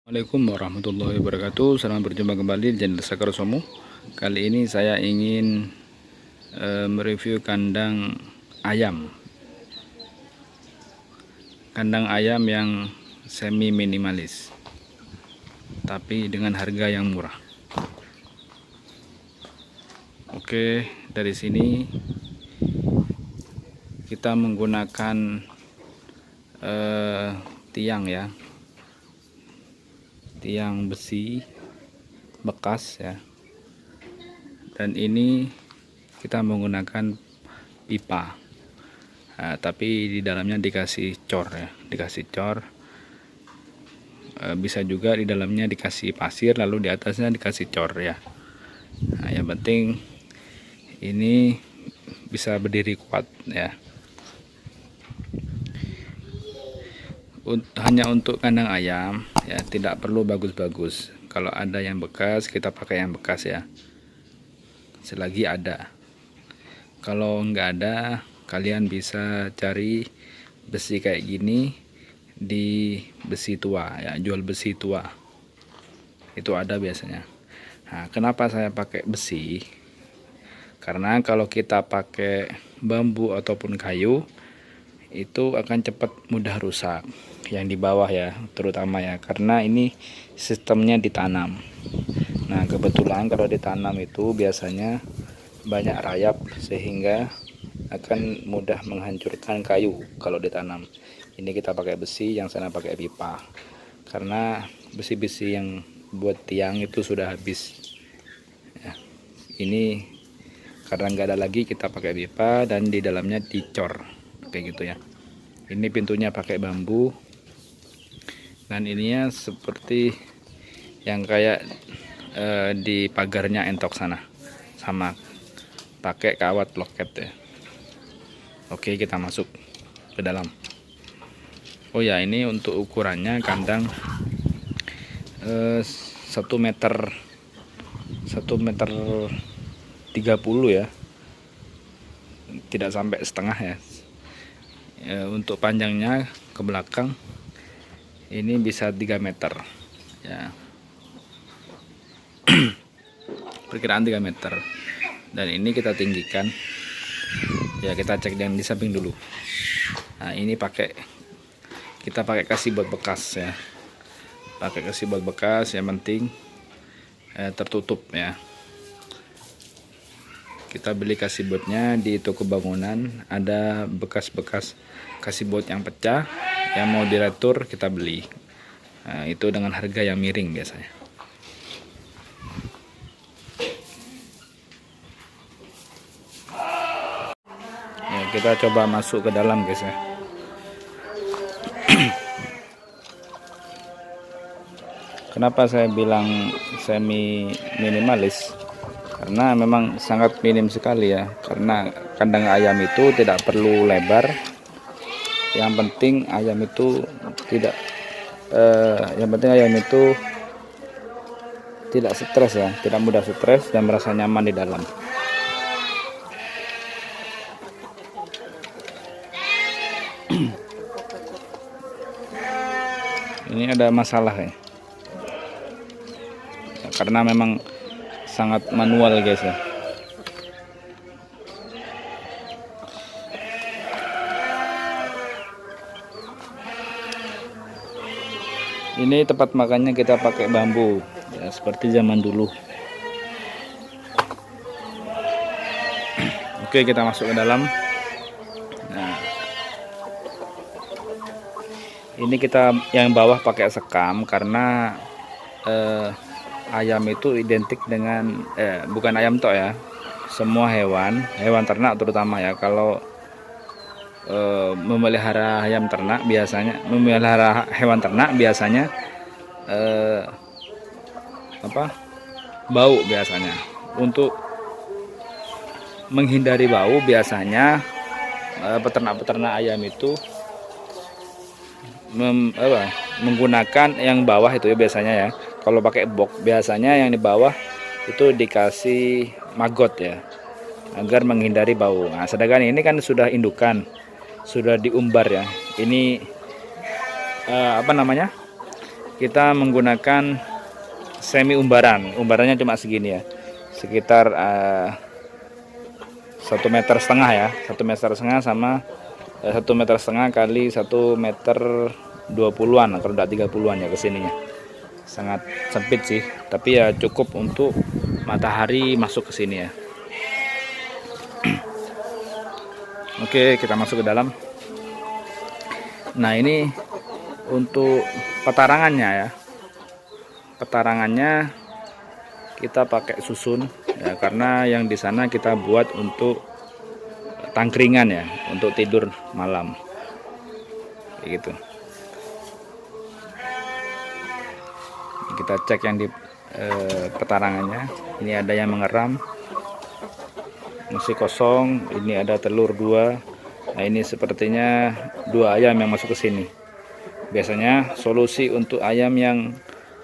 Assalamualaikum warahmatullahi wabarakatuh. Selamat berjumpa kembali di channel Sakar Somu. Kali ini saya ingin mereview kandang ayam. Kandang ayam yang semi minimalis, tapi dengan harga yang murah. Oke, dari sini kita menggunakan tiang ya. Tiang besi bekas ya, dan ini kita menggunakan pipa, tapi di dalamnya dikasih cor ya, dikasih cor. Bisa juga di dalamnya dikasih pasir, lalu di atasnya dikasih cor ya. Nah, yang penting ini bisa berdiri kuat ya. Hanya untuk kandang ayam ya, tidak perlu bagus-bagus. Kalau ada yang bekas, kita pakai yang bekas ya, selagi ada. Kalau nggak ada, kalian bisa cari besi kayak gini di besi tua ya, jual besi tua itu ada biasanya. Nah, kenapa saya pakai besi? Karena kalau kita pakai bambu ataupun kayu itu akan cepat mudah rusak, yang di bawah ya terutama ya, karena ini sistemnya ditanam. Nah, kebetulan kalau ditanam itu biasanya banyak rayap sehingga akan mudah menghancurkan kayu kalau ditanam. Ini kita pakai besi, yang sana pakai pipa, karena besi-besi yang buat tiang itu sudah habis ya. Ini karena nggak ada lagi, kita pakai pipa dan di dalamnya dicor kayak gitu ya. Ini pintunya pakai bambu, dan ininya seperti yang kayak di pagarnya entok sana, sama pakai kawat loket ya. Oke, kita masuk ke dalam. Oh ya, ini untuk ukurannya kandang 1 meter 1,30 meter ya, tidak sampai setengah ya. Untuk panjangnya ke belakang ini bisa 3 meter ya, perkiraan 3 meter. Dan ini kita tinggikan ya, kita cek yang di samping dulu. Nah, ini kita pakai kasibot bekas ya, pakai kasibot bekas, yang penting tertutup ya. Kita beli kasibotnya di toko bangunan, ada bekas-bekas kasibot yang pecah, yang mau diretur kita beli. Nah, itu dengan harga yang miring biasanya. Ya, kita coba masuk ke dalam guys ya. Kenapa saya bilang semi minimalis? Karena memang sangat minim sekali ya, karena kandang ayam itu tidak perlu lebar. Yang penting ayam itu tidak stres ya, tidak mudah stres dan merasa nyaman di dalam. Ini ada masalah ya, karena memang sangat manual guys ya. Ini tempat makannya kita pakai bambu ya, seperti zaman dulu. Oke, kita masuk ke dalam. Nah, ini kita yang bawah pakai sekam karena ayam itu identik dengan bukan ayam tok ya, semua hewan ternak terutama ya. Kalau memelihara hewan ternak biasanya bau biasanya. Untuk menghindari bau biasanya peternak-peternak ayam itu menggunakan yang bawah itu ya biasanya ya. Kalau pakai box biasanya yang di bawah itu dikasih maggot ya, agar menghindari bau. Nah, sedangkan ini kan sudah indukan, sudah diumbar ya. Ini kita menggunakan semi umbaran. Umbarannya cuma segini ya, sekitar 1,5 meter ya, 1,5 meter sama 1,5 meter kali 1,20 meter kalau tidak 30-an ya kesininya. Sangat sempit sih, tapi ya cukup untuk matahari masuk ke sini ya. Oke, kita masuk ke dalam. Nah, ini untuk petarangannya ya. Petarangannya kita pakai susun ya, karena yang di sana kita buat untuk tangkringan ya, untuk tidur malam kayak gitu. Kita cek yang di petarangannya. Ini ada yang mengeram, masih kosong. Ini ada telur 2. Nah, ini sepertinya 2 ayam yang masuk ke sini. Biasanya solusi untuk ayam yang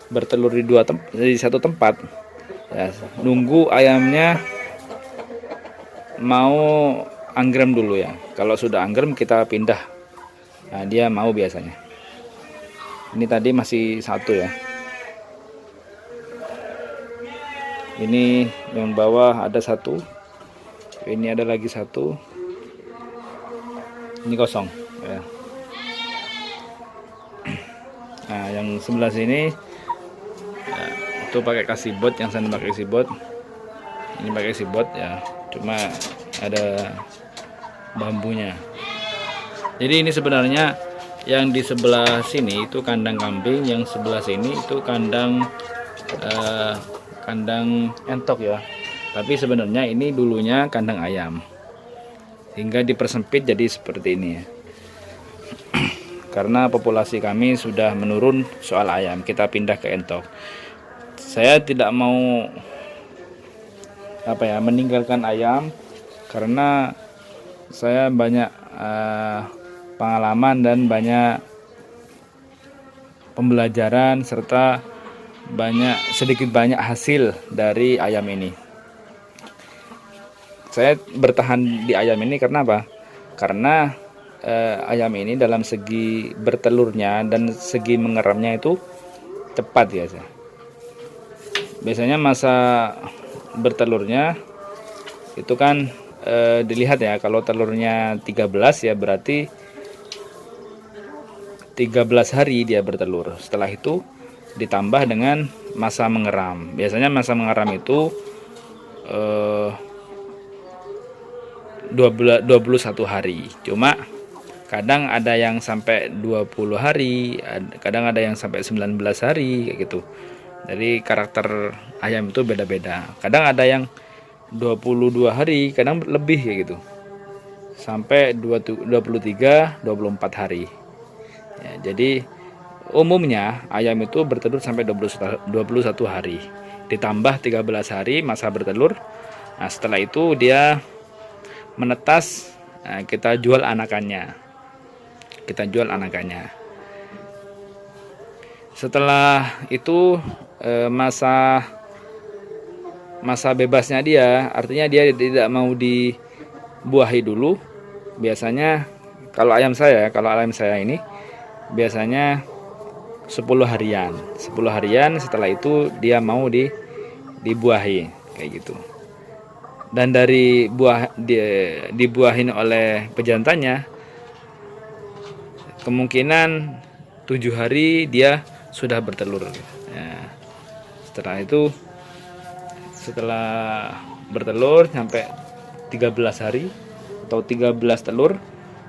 bertelur di satu tempat ya, nunggu ayamnya mau anggrem dulu ya. Kalau sudah anggrem kita pindah. Nah, dia mau biasanya. Ini tadi masih 1 ya. Ini yang bawah ada 1. Ini ada lagi 1. Ini kosong ya. Nah, yang sebelah sini ya, itu pakai kasibot, yang sana pakai kasibot. Ini pakai kasibot ya, cuma ada bambunya. Jadi ini sebenarnya yang di sebelah sini itu kandang kambing, yang sebelah sini itu kandang kandang entok ya. Tapi sebenarnya ini dulunya kandang ayam, hingga dipersempit jadi seperti ini ya. Karena populasi kami sudah menurun soal ayam, kita pindah ke entok. Saya tidak mau meninggalkan ayam, karena saya banyak pengalaman dan banyak pembelajaran serta sedikit banyak hasil dari ayam ini. Saya bertahan di ayam ini karena apa? Karena ayam ini dalam segi bertelurnya dan segi mengeramnya itu cepat ya. Biasanya masa bertelurnya itu kan dilihat ya, kalau telurnya 13 ya berarti 13 hari dia bertelur. Setelah itu ditambah dengan masa mengeram. Biasanya masa mengeram itu 21 hari. Cuma kadang ada yang sampai 20 hari, kadang ada yang sampai 19 hari kayak gitu. Jadi karakter ayam itu beda-beda. Kadang ada yang 22 hari, kadang lebih kayak gitu. Sampai 23, 24 hari. Ya, jadi umumnya ayam itu bertelur sampai 21 hari. Ditambah 13 hari masa bertelur. Nah, setelah itu dia menetas, kita jual anakannya. Setelah itu masa bebasnya dia, artinya dia tidak mau dibuahi dulu. Biasanya kalau ayam saya ini biasanya 10 harian. Setelah itu dia mau dibuahi kayak gitu. Dan dari dibuahin oleh pejantannya, kemungkinan 7 hari dia sudah bertelur ya. Setelah bertelur sampai 13 hari atau 13 telur,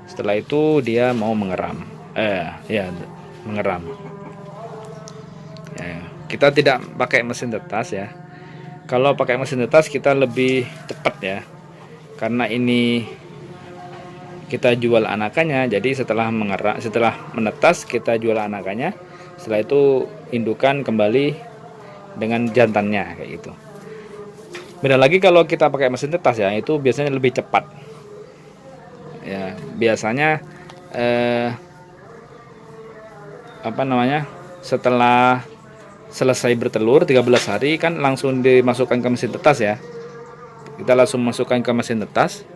setelah itu dia mau mengeram ya. Kita tidak pakai mesin tetas ya. Kalau pakai mesin tetas kita lebih cepat ya, karena ini kita jual anakannya. Jadi setelah menetas kita jual anakannya, setelah itu indukan kembali dengan jantannya kayak gitu. Beda lagi kalau kita pakai mesin tetas ya, itu biasanya lebih cepat ya. Biasanya setelah selesai bertelur 13 hari kan langsung dimasukkan ke mesin tetas ya. Kita langsung masukkan ke mesin tetas,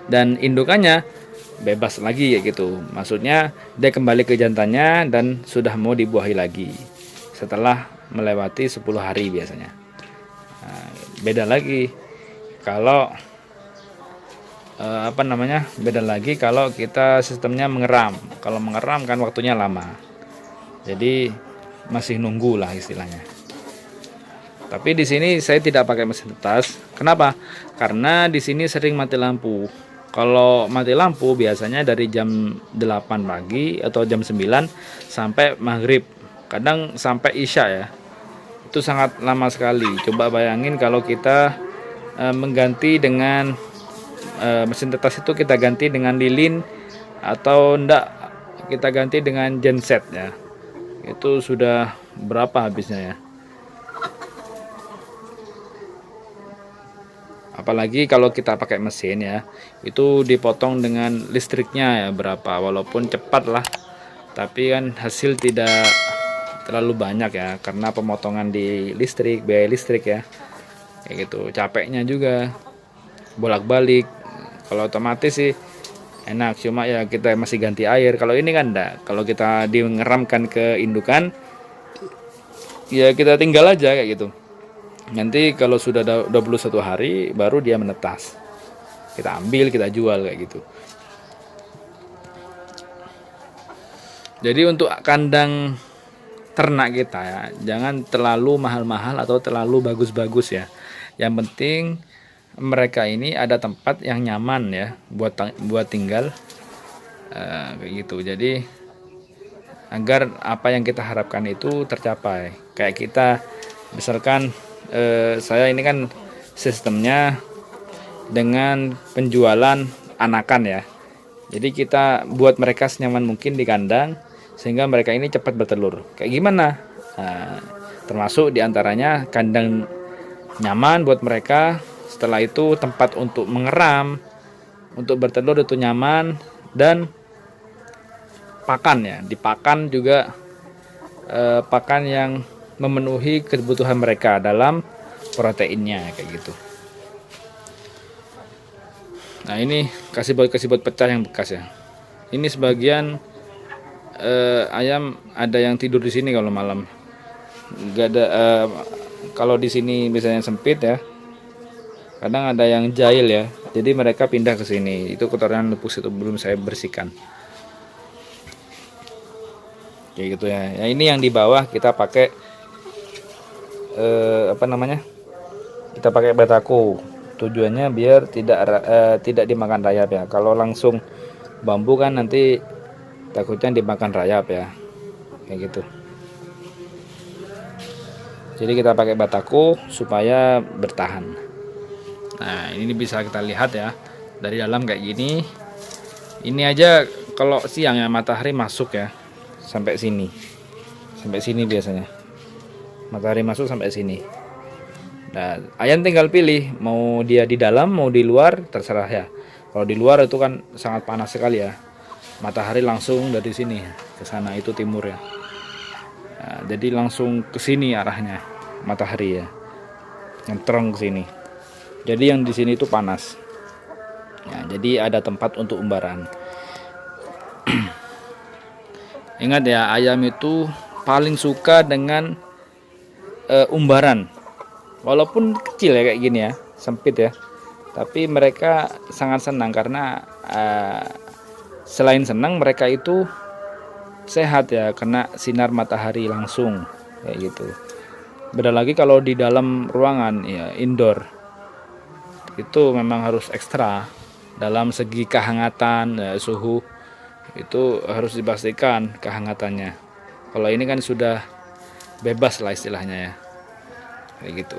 dan indukannya bebas lagi ya gitu. Maksudnya dia kembali ke jantannya dan sudah mau dibuahi lagi setelah melewati 10 hari biasanya. Nah, beda lagi kalau beda lagi kalau kita sistemnya mengeram. Kalau mengeram kan waktunya lama, jadi masih nunggu lah istilahnya. Tapi di sini saya tidak pakai mesin tetas. Kenapa? Karena di sini sering mati lampu. Kalau mati lampu biasanya dari jam 8 pagi atau jam 9 sampai maghrib. Kadang sampai isya ya. Itu sangat lama sekali. Coba bayangin kalau kita mengganti dengan mesin tetas, itu kita ganti dengan lilin atau enggak kita ganti dengan genset ya. Itu sudah berapa habisnya ya. Apalagi kalau kita pakai mesin ya, itu dipotong dengan listriknya ya berapa, walaupun cepat lah, tapi kan hasil tidak terlalu banyak ya, karena pemotongan di listrik, biaya listrik ya, kayak gitu. Capeknya juga bolak-balik. Kalau otomatis sih enak, cuma ya kita masih ganti air. Kalau ini kan enggak, kalau kita mengeramkan ke indukan ya kita tinggal aja kayak gitu. Nanti kalau sudah 21 hari baru dia menetas. Kita ambil, kita jual kayak gitu. Jadi untuk kandang ternak kita ya, jangan terlalu mahal-mahal atau terlalu bagus-bagus ya. Yang penting mereka ini ada tempat yang nyaman ya buat tinggal kayak gitu. Jadi agar apa yang kita harapkan itu tercapai. Kayak kita misalkan saya ini kan sistemnya dengan penjualan anakan ya. Jadi kita buat mereka senyaman mungkin di kandang sehingga mereka ini cepat bertelur. Kayak gimana? Nah, termasuk diantaranya kandang nyaman buat mereka. Setelah itu tempat untuk mengeram, untuk bertelur itu nyaman, dan pakan ya. Dipakan juga pakan yang memenuhi kebutuhan mereka dalam proteinnya kayak gitu. Nah ini kasih buat pecah yang bekas ya. Ini sebagian ayam ada yang tidur di sini kalau malam. Gak ada kalau di sini biasanya sempit ya. Kadang ada yang jahil ya. Jadi mereka pindah ke sini. Itu kotoran lupus itu belum saya bersihkan. Kayak gitu ya. Ya ini yang di bawah kita pakai kita pakai batako. Tujuannya biar tidak dimakan rayap ya. Kalau langsung bambu kan nanti takutnya dimakan rayap ya, kayak gitu. Jadi kita pakai batako supaya bertahan. Nah ini bisa kita lihat ya dari dalam kayak gini. Ini aja kalau siang ya matahari masuk ya sampai sini biasanya. Matahari masuk sampai sini. Nah, ayam tinggal pilih mau dia di dalam mau di luar, terserah ya. Kalau di luar itu kan sangat panas sekali ya. Matahari langsung dari sini ke sana, itu timur ya. Nah, jadi langsung ke sini arahnya matahari ya. Nyentrong ke sini. Jadi yang di sini itu panas. Ya, jadi ada tempat untuk umbaran. Ingat ya, ayam itu paling suka dengan umbaran, walaupun kecil ya kayak gini ya, sempit ya, tapi mereka sangat senang karena selain senang mereka itu sehat ya, kena sinar matahari langsung kayak gitu. Beda lagi kalau di dalam ruangan ya, indoor, itu memang harus ekstra dalam segi kehangatan ya, suhu itu harus dipastikan kehangatannya. Kalau ini kan sudah bebas lah istilahnya ya, kayak gitu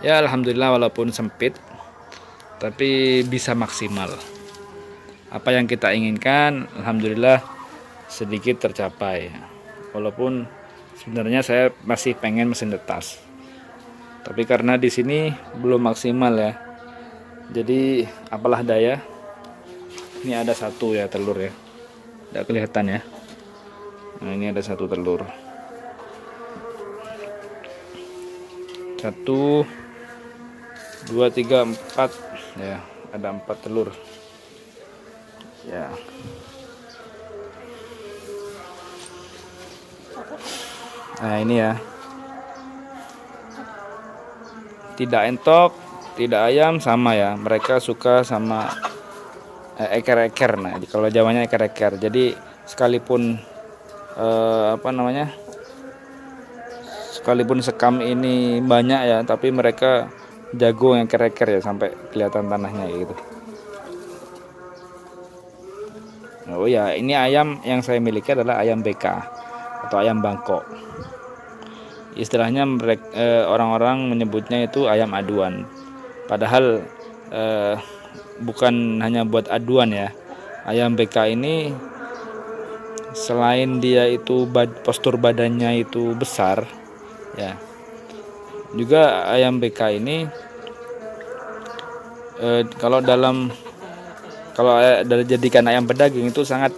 ya. Alhamdulillah walaupun sempit tapi bisa maksimal apa yang kita inginkan. Alhamdulillah sedikit tercapai, walaupun sebenarnya saya masih pengen mesin tetas, tapi karena di sini belum maksimal ya, jadi apalah daya. Ini ada satu ya telur ya, tidak kelihatan ya. Nah ini ada satu telur, 1 2 3 4 ya, ada 4 telur. Ya. Nah ini ya, tidak entok, tidak ayam sama ya. Mereka suka sama eker-eker. Nah kalau Jawanya eker-eker. Jadi sekalipun sekalipun sekam ini banyak ya, tapi mereka jago yang eker-eker ya, sampai kelihatan tanahnya gitu. Oh ya, ini ayam yang saya miliki adalah ayam BK atau ayam Bangkok. Istilahnya orang-orang menyebutnya itu ayam aduan. Padahal bukan hanya buat aduan ya. Ayam BK ini selain dia itu postur badannya itu besar ya, juga ayam BK ini kalau dijadikan ayam pedaging itu sangat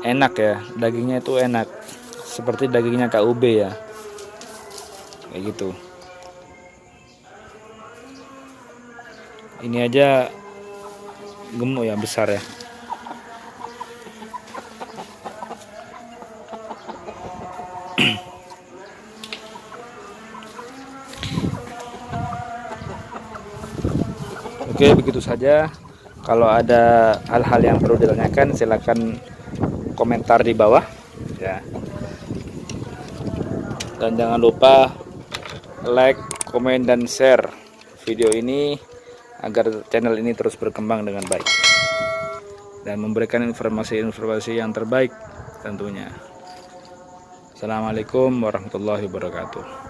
enak ya, dagingnya itu enak seperti dagingnya KUB ya, kayak gitu. Ini aja gemuk ya, besar ya. Oke, begitu saja. Kalau ada hal-hal yang perlu ditanyakan, silakan komentar di bawah ya. Dan jangan lupa like, komen, dan share video ini agar channel ini terus berkembang dengan baik dan memberikan informasi-informasi yang terbaik tentunya. Assalamualaikum warahmatullahi wabarakatuh.